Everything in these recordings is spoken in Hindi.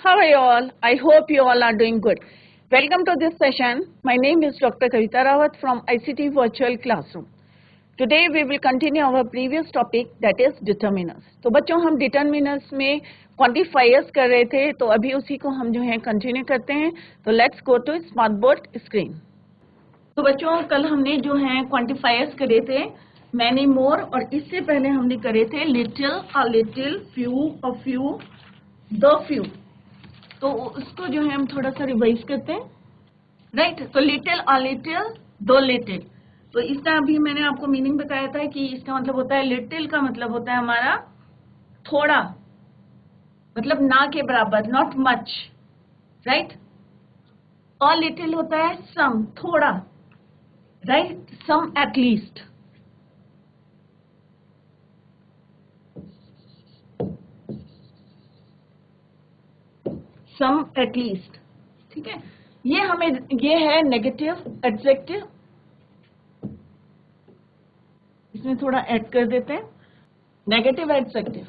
How are you all? I hope you all are doing good. Welcome to this session. My name is Dr. Kavita Rawat from ICT Virtual Classroom. Today we will continue our previous topic, that is determiners. तो बच्चों हम determiners में quantifiers कर रहे थे, तो अभी उसी को हम जो है continue करते हैं. तो let's go to smartboard screen. तो बच्चों कल हमने जो है quantifiers करे थे many more, और इससे पहले हमने करे थे little, a little, few, a few, the few. तो उसको जो है हम थोड़ा सा रिवाइज करते हैं, राइट. तो लिटिल, अ लिटिल, दो लिटिल. तो इसका अभी मैंने आपको मीनिंग बताया था कि इसका मतलब होता है लिटिल का मतलब होता है हमारा थोड़ा, मतलब ना के बराबर, not much, right. A little होता है सम, थोड़ा, राइट. सम एटलीस्ट. सम एटलीस्ट, ठीक है. ये है नेगेटिव एडजेक्टिव. इसमें थोड़ा ऐड कर देते हैं. नेगेटिव एडजेक्टिव,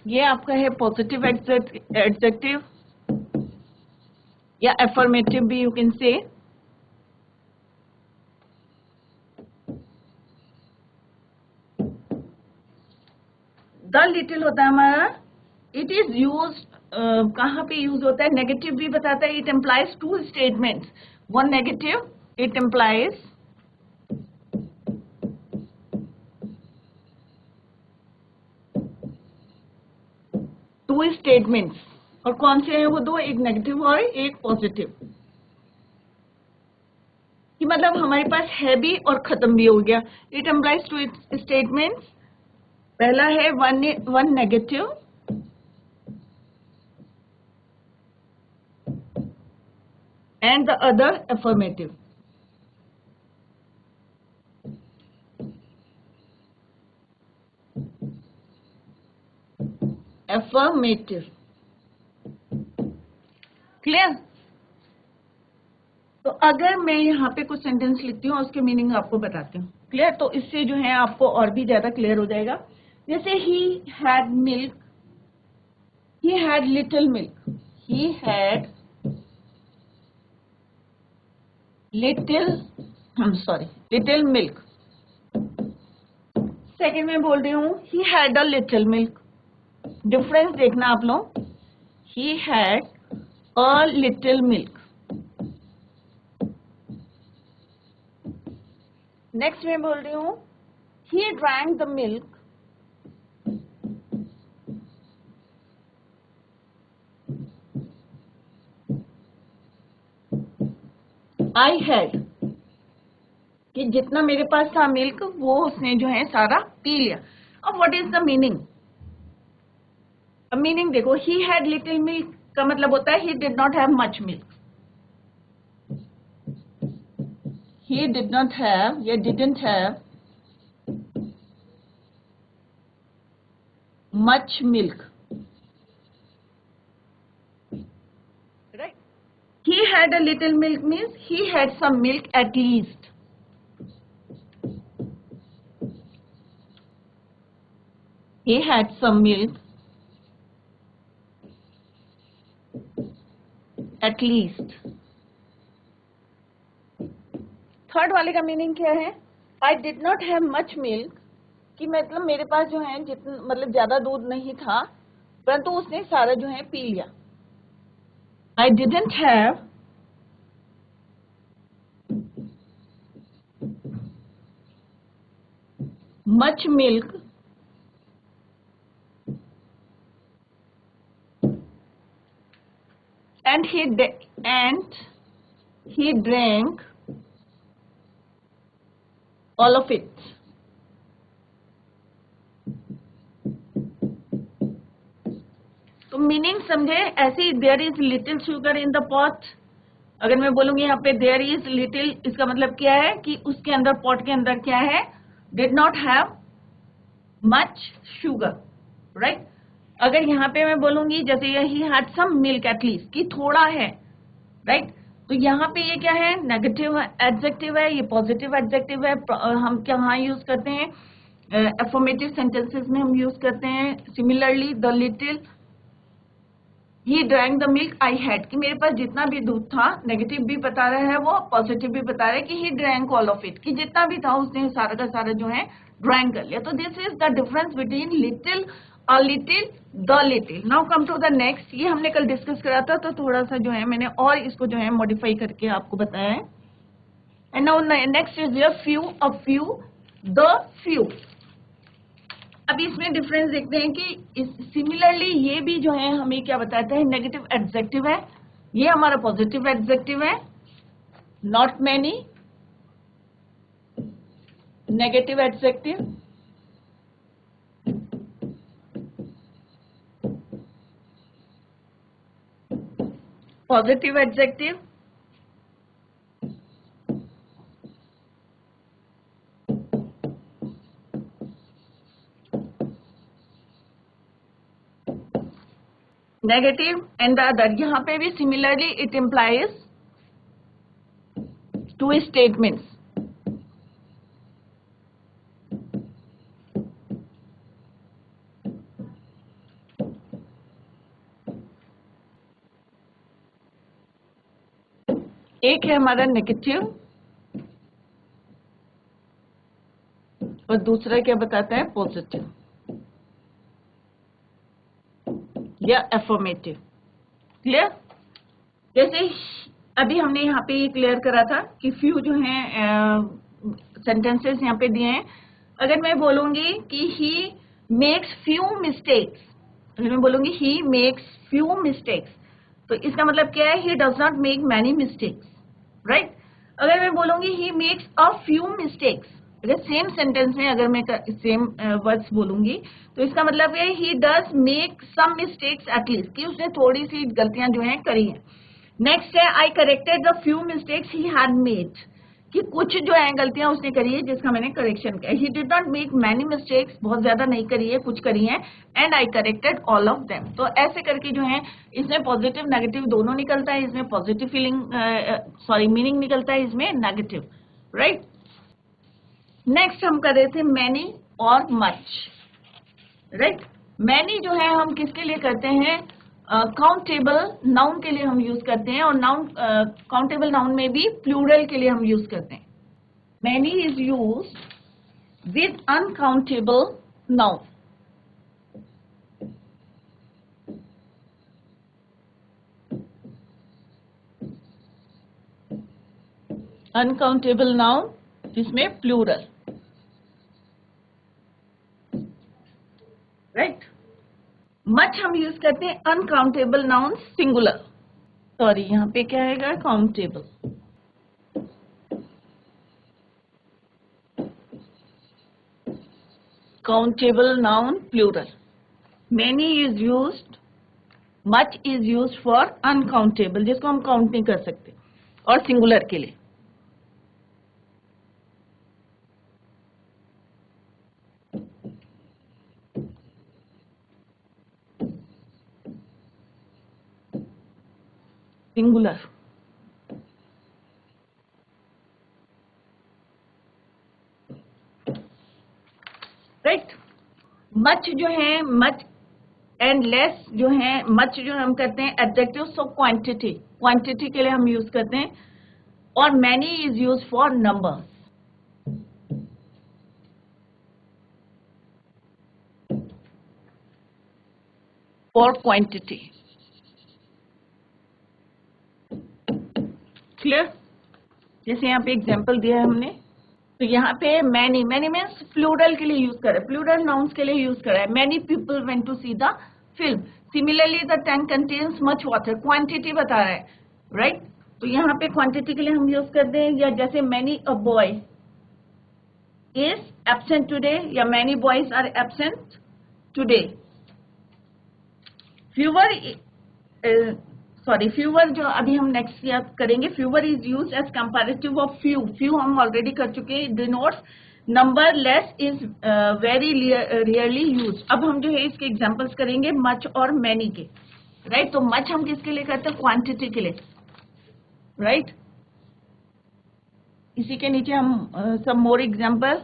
ये आपका है पॉजिटिव एडजेक्टिव या एफर्मेटिव भी you can say. The little होता है हमारा, इट इज यूज, कहाँ पे यूज होता है. नेगेटिव भी बताता है. It implies two statements. One negative, it implies two statements. और कौन से हैं वो दो, एक नेगेटिव और एक पॉजिटिव. कि मतलब हमारे पास है भी और खत्म भी हो गया. It implies two statements. पहला है one negative and the other affirmative. Affirmative. Clear. तो अगर मैं यहाँ पे कुछ सेंटेंस लिखती हूँ उसके मीनिंग आपको बताती हूँ. क्लियर. तो इससे जो है आपको और भी ज्यादा क्लियर हो जाएगा. जैसे he had milk, he had little milk, he had little milk. Second में बोल रही हूँ he had a little milk. Difference देखना आप लोग. he had a little milk. Next में बोल रही हूँ he drank the milk. I had, कि जितना मेरे पास था मिल्क वो उसने जो है सारा पी लिया. अब व्हाट इज द मीनिंग. अब मीनिंग देखो. he had little milk का मतलब होता है he did not have much milk. he did not have या didn't have much milk. Right. He had a little milk means he had some milk at least. He had some milk at least. Third वाले का मीनिंग क्या है. I did not have much milk, कि मतलब मेरे पास जो है जितना मतलब ज्यादा दूध नहीं था परंतु उसने सारा जो है पी लिया. I didn't have much milk and he drank all of it. तो मीनिंग समझे. ऐसे there is little sugar in the pot. अगर मैं बोलूंगी यहाँ पे देयर इज लिटिल, इसका मतलब क्या है कि उसके अंदर, पॉट के अंदर क्या है, did not have much sugar, right. अगर यहाँ पे मैं बोलूंगी जैसे he had some milk at least, कि थोड़ा है, राइट. तो यहाँ पे ये क्या है, नेगेटिव एडजेक्टिव है, ये पॉजिटिव एडजेक्टिव है। हम कहाँ यूज करते हैं, एफर्मेटिव सेंटेंसेस में हम यूज करते हैं। Similarly the little he drank the milk I had, कि मेरे पास जितना भी दूध था, नेगेटिव भी बता रहा है वो, पॉजिटिव भी बता रहा है कि he drank all of it, कि जितना भी था उसने सारा का सारा जो है ड्रैंक कर लिया। तो this is the difference between little और little, the little. Now come to the next. ये हमने कल डिस्कस करा था, तो थोड़ा सा जो है मैंने और इसको जो है मॉडिफाई करके आपको बताया है। And now next is your few, a few, the few. अब इसमें डिफरेंस देखते हैं कि सिमिलरली ये भी जो है हमें क्या बताता है, नेगेटिव एडजेक्टिव है, ये हमारा पॉजिटिव एडजेक्टिव है। Not many, negative adjective, positive adjective, negative and the other. यहां पे भी similarly it implies two statements. एक है हमारा नेगेटिव और दूसरा क्या बताता है, पॉजिटिव या एफर्मेटिव। क्लियर? जैसे अभी हमने यहाँ पे ये क्लियर करा था कि फ्यू जो है सेंटेंसेस यहाँ पे दिए हैं। अगर मैं बोलूंगी कि ही मेक्स फ्यू मिस्टेक्स, अगर मैं बोलूंगी ही मेक्स फ्यू मिस्टेक्स, तो इसका मतलब क्या है, he does not make many mistakes, right. अगर मैं बोलूंगी he makes a few mistakes, अगर सेम सेंटेंस में अगर मैं सेम वर्ड्स बोलूंगी, तो इसका मतलब है he does make some mistakes at least, कि उसने थोड़ी सी गलतियां जो है करी हैं। नेक्स्ट है I corrected the few mistakes he had made, कि कुछ जो है गलतियां उसने करी है जिसका मैंने करेक्शन किया। ही did not make many mistakes, बहुत ज्यादा नहीं करी है, कुछ करी है। And I corrected all of them. तो ऐसे करके जो है इसमें पॉजिटिव नेगेटिव दोनों निकलता है, इसमें पॉजिटिव मीनिंग निकलता है, इसमें नेगेटिव, राइट। नेक्स्ट हम कर रहे थे मैनी और मच, राइट। मैनी जो है हम किसके लिए करते हैं, काउंटेबल नाउन के लिए हम यूज करते हैं, और नाउन काउंटेबल नाउन में भी प्लूरल के लिए हम यूज करते हैं। Many is used with uncountable noun. Uncountable noun जिसमें प्लूरल, राइट। मच हम यूज करते हैं अनकाउंटेबल नाउन सिंगुलर, सॉरी यहाँ पे क्या आएगा, countable. Countable noun plural. Many is used, much is used for uncountable, जिसको हम काउंट नहीं कर सकते, और सिंगुलर के लिए। Singular, right. मच जो है, मच एंड लेस जो है, मच जो हम करते हैं एडजेक्टिव, सो क्वांटिटी, क्वांटिटी के लिए हम यूज करते हैं। और many is use for number, for quantity. Clear? जैसे यहाँ पे एग्जांपल दिया है हमने, तो यहाँ पे मैनी, मैनी मीन्स प्लूरल के लिए यूज कर रहा है, प्लूरल नाउन्स के लिए यूज कर रहा है। Many people went to see the film. Similarly the tank contains much water, quantity बता रहा है, राइट। तो यहाँ पे क्वांटिटी के लिए हम यूज करते हैं। या जैसे many a boy is absent today, या many boys are absent today. Fewer, fewer जो अभी हम नेक्स्ट याद करेंगे, fewer is use as comparative of few. Few हम ऑलरेडी कर चुके हैं, denotes number, less is very rarely use. अब हम जो है इसके एग्जांपल्स करेंगे मच और मैनी के, राइट। तो मच हम किसके लिए करते हैं, क्वांटिटी के लिए, राइट। इसी के नीचे हम some more example.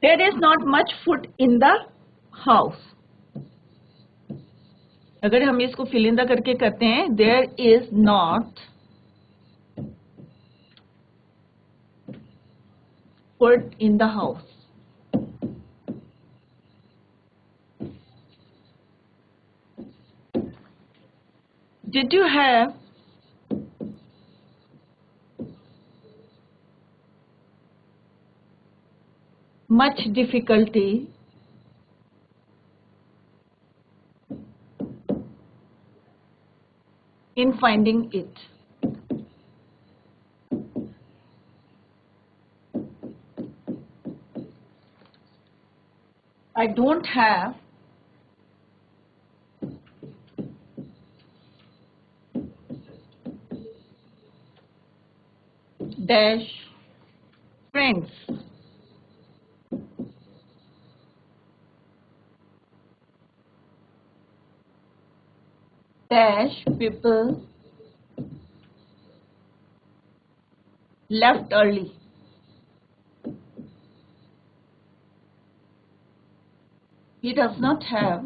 There is not much food in the house. अगर हम इसको fill in the करके करते हैं, there is not food in the house. Did you have much difficulty in finding it? I don't have dash friends. Dash people left early. He does not have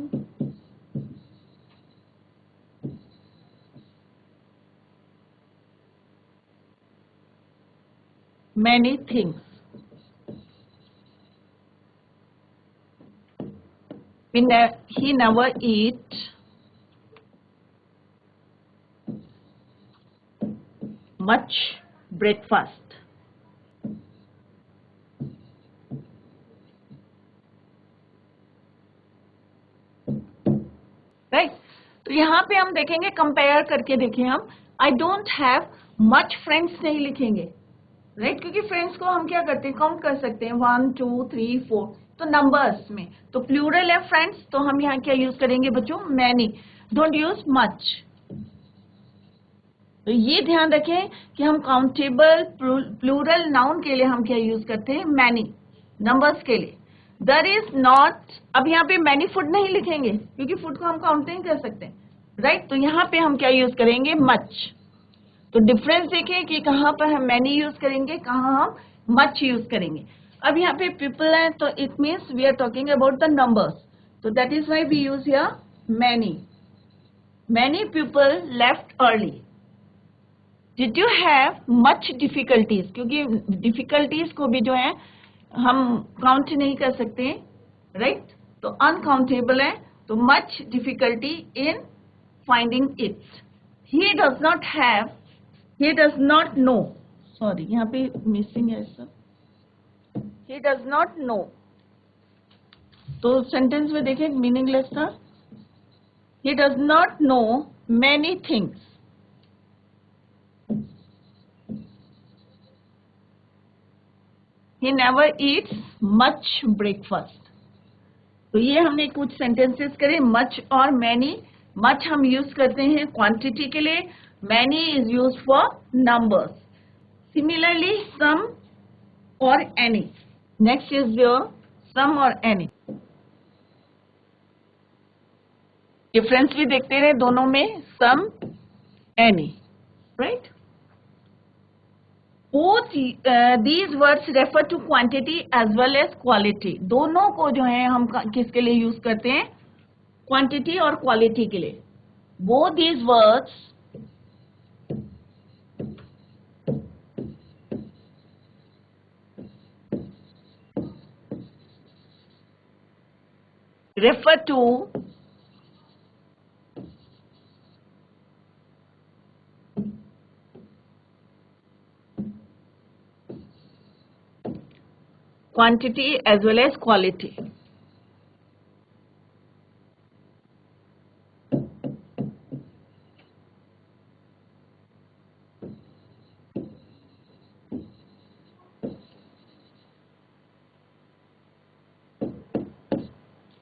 many things. He never eat much breakfast. Right. तो यहाँ पे हम देखेंगे, कंपेयर करके देखें हम, I don't have much friends नहीं लिखेंगे, राइट, क्योंकि फ्रेंड्स को हम क्या करते हैं, काउंट कर सकते हैं 1 2 3 4, तो नंबर्स में तो प्लूरल है फ्रेंड्स, तो हम यहाँ क्या यूज करेंगे बच्चों, मैनी, डोंट यूज मच। तो ये ध्यान रखें कि हम काउंटेबल प्लूरल नाउन के लिए हम क्या यूज करते हैं, मैनी, नंबर्स के लिए। देयर इज नॉट, अब यहाँ पे मैनी फूड नहीं लिखेंगे क्योंकि फूड को हम काउंट नहीं कर सकते, राइट। तो यहाँ पे हम क्या यूज करेंगे, मच। तो डिफरेंस देखें कि कहाँ पर हम मैनी यूज करेंगे, कहाँ हम मच यूज करेंगे। अब यहाँ पे पीपल है, तो it means we are talking about the numbers, तो that is why we use here many. Many people left early. Did you have much difficulties, क्योंकि डिफिकल्टीज को भी जो है हम काउंट नहीं कर सकते, राइट, तो अनकाउंटेबल है, तो much difficulty in finding it. He does not have, he does not know, sorry यहाँ पे मिसिंग है sir, he does not know, तो सेंटेंस में देखें मीनिंगलेस था। He does not know many things. He never eats much breakfast. तो ये हमने कुछ सेंटेंसेस करे, मच और मैनी। मच हम यूज करते हैं क्वांटिटी के लिए, many is use for numbers. Similarly some और any, next is your some और एनी। डिफरेंस भी देखते रहे दोनों में, some any, right. Both these words refer to quantity as well as quality. दोनों को जो है हम किसके लिए यूज करते हैं, क्वांटिटी और क्वालिटी के लिए। Both these words refer to quantity as well as quality.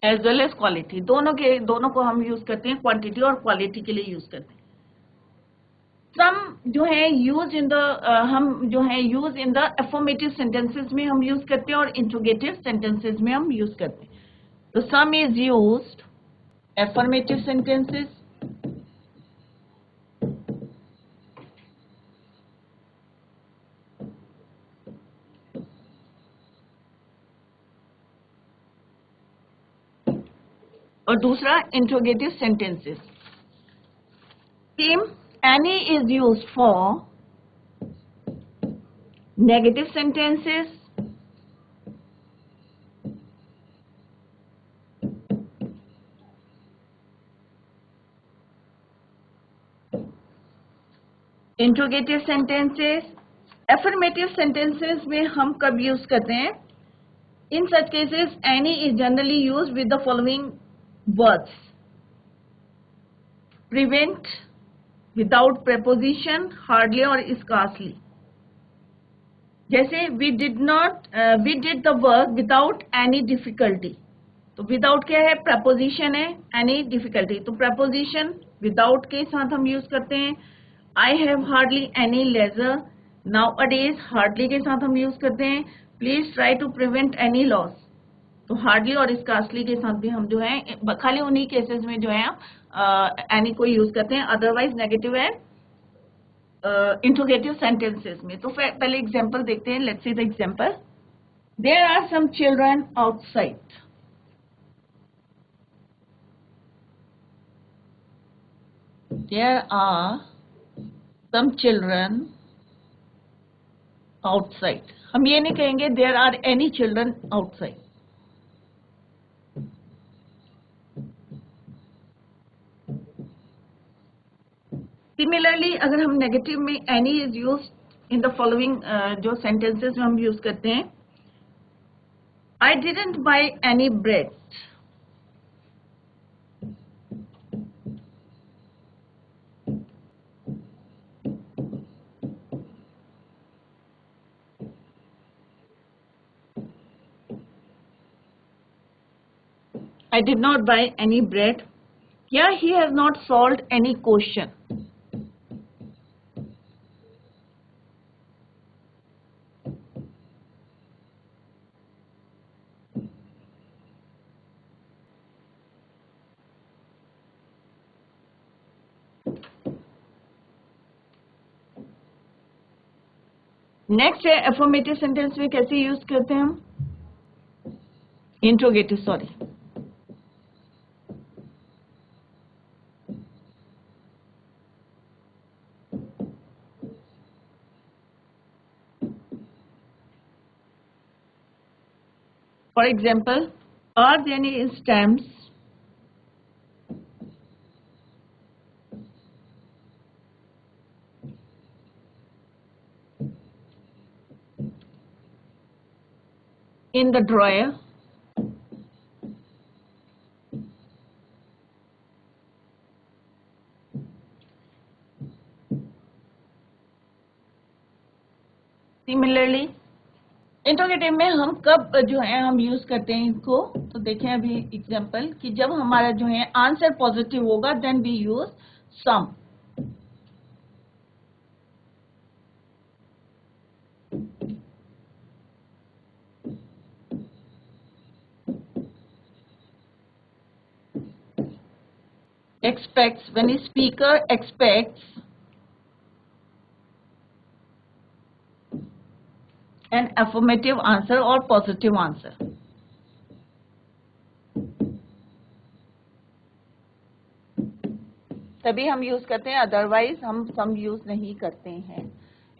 As well as quality, दोनों को हम यूज करते हैं, क्वांटिटी और क्वालिटी के लिए यूज करते हैं। सम जो है यूज इन द, हम जो है use in the affirmative sentences में हम यूज करते हैं और इंट्रोगेटिव सेंटेंसेस में हम यूज करते हैं। तो some is used affirmative sentences और दूसरा interrogative sentences. Same any is used for negative sentences, interrogative sentences. Affirmative sentences में हम कब यूज करते हैं? In such cases any is generally use with the following words: prevent, without preposition, hardly और स्कार्सली. जैसे we did the work without any difficulty. तो विदाउट क्या है? प्रपोजिशन है. एनी डिफिकल्टी, तो प्रपोजिशन विदाउट के साथ हम यूज करते हैं. I have hardly any leisure. Nowadays hardly के साथ हम यूज करते हैं. Please try to prevent any loss. तो हार्डली और स्कार्सली के साथ भी हम जो है खाली उन्हीं केसेस में जो है एनी को यूज करते हैं. अदरवाइज नेगेटिव है इंट्रोगेटिव सेंटेंसेस में. तो पहले एग्जांपल देखते हैं. Let's see the example. There are some children outside. There are some children outside. हम ये नहीं कहेंगे there are any children outside. Similarly, अगर हम नेगेटिव में any is used in the following जो sentences में हम यूज करते हैं: I didn't buy any bread. I did not buy any bread. Yeah, he has not solved any question. Next है अफर्मेटिव सेंटेंस में कैसे यूज करते हैं हम? Interrogative, sorry. For example, are there any stamps in the drawer? Similarly, interrogative में हम कब जो है हम यूज करते हैं इसको? तो देखें अभी एग्जांपल कि जब हमारा जो है आंसर पॉजिटिव होगा then we use some. Expects, when a speaker expects an affirmative answer or positive answer. तभी हम यूज करते हैं, अदरवाइज हम सम यूज नहीं करते हैं.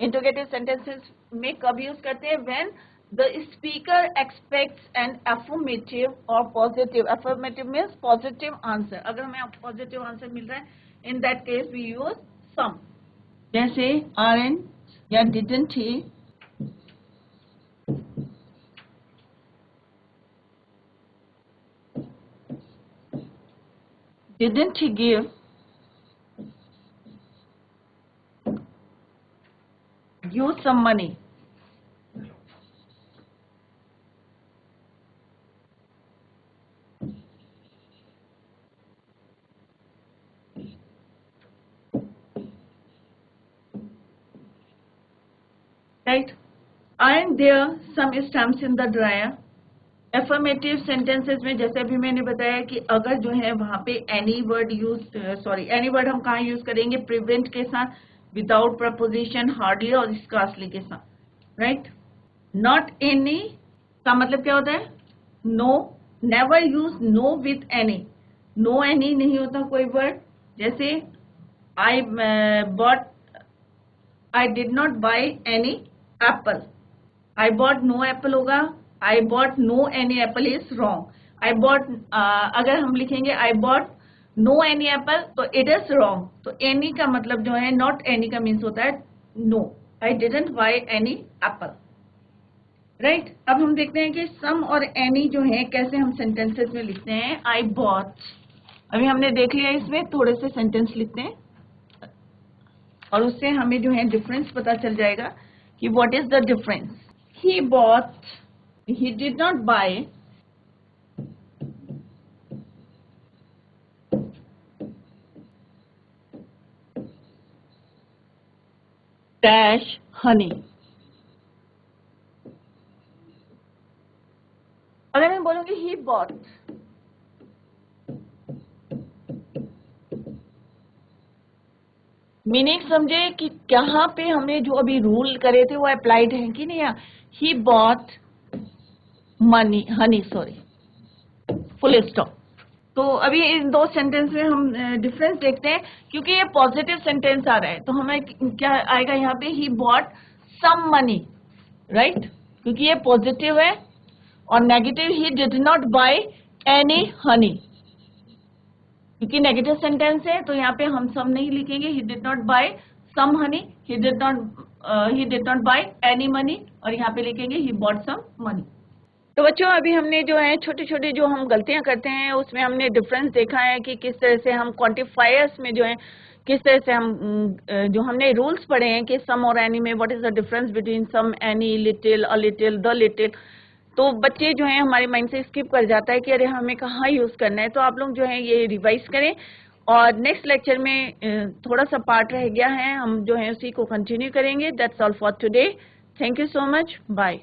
इंट्रोगेटिव सेंटेंसेस में कब यूज करते हैं? When the speaker expects an affirmative और positive. Affirmative means positive answer. अगर हमें पॉजिटिव आंसर मिल रहा है, in that case we use some. जैसे आरएन या didn't he. Didn't he give you some money? Right? Aren't there some stamps in the drawer? Affirmative sentences में जैसे अभी मैंने बताया कि अगर जो है वहां पे एनी वर्ड हम कहाँ यूज करेंगे? प्रिवेंट के साथ, विदाउट प्रपोजिशन, हार्डली और स्कार्सली के साथ. राइट? नॉट एनी का मतलब क्या होता है? No. Never use no with any. No any नहीं होता कोई वर्ड, जैसे I bought, I did not buy any apple, I bought no apple होगा, I bought no any apple is wrong. I bought, अगर हम लिखेंगे I bought no any apple तो इट इज रॉन्ग। तो एनी का मतलब जो है, नॉट एनी का मीन्स होता है no, I didn't buy any apple, right. अब हम देखते हैं कि सम और एनी जो है कैसे हम सेंटेंसेस में लिखते हैं। आई बॉट, अभी हमने देख लिया, इसमें थोड़े से सेंटेंस लिखते हैं और उससे हमें जो है डिफरेंस पता चल जाएगा कि what is the difference. He bought, he did not by dash Honey. अगर मैं बोलूंगी ही बॉट, मीनिंग समझे कि यहाँ पे हमने जो अभी रूल करे थे वो अप्लाइड है कि नहीं। He bought money Honey, sorry, full stop. तो अभी इन दो सेंटेंस में हम डिफरेंस देखते हैं, क्योंकि ये पॉजिटिव सेंटेंस आ रहा है तो हमें क्या आएगा यहाँ पे, he bought some money, right, क्योंकि ये पॉजिटिव है। और negative, he did not buy any honey, क्योंकि नेगेटिव सेंटेंस है तो यहाँ पे हम सम नहीं लिखेंगे। He did not buy some honey, he did not buy any money, और यहाँ पे लिखेंगे ही बॉट सम मनी। तो बच्चों अभी हमने जो है छोटे छोटे जो हम गलतियां करते हैं उसमें हमने डिफरेंस देखा है कि किस तरह से हम क्वांटिफायर्स में जो है किस तरह से हम जो हमने रूल्स पढ़े हैं कि सम और एनी में what is the difference between some, any, little, a little, the little. तो बच्चे जो है हमारे माइंड से स्किप कर जाता है कि अरे हमें कहाँ यूज करना है। तो आप लोग जो है ये रिवाइज करें और नेक्स्ट लेक्चर में थोड़ा सा पार्ट रह गया है, हम जो है उसी को कंटिन्यू करेंगे। That's all for today. Thank you so much, bye.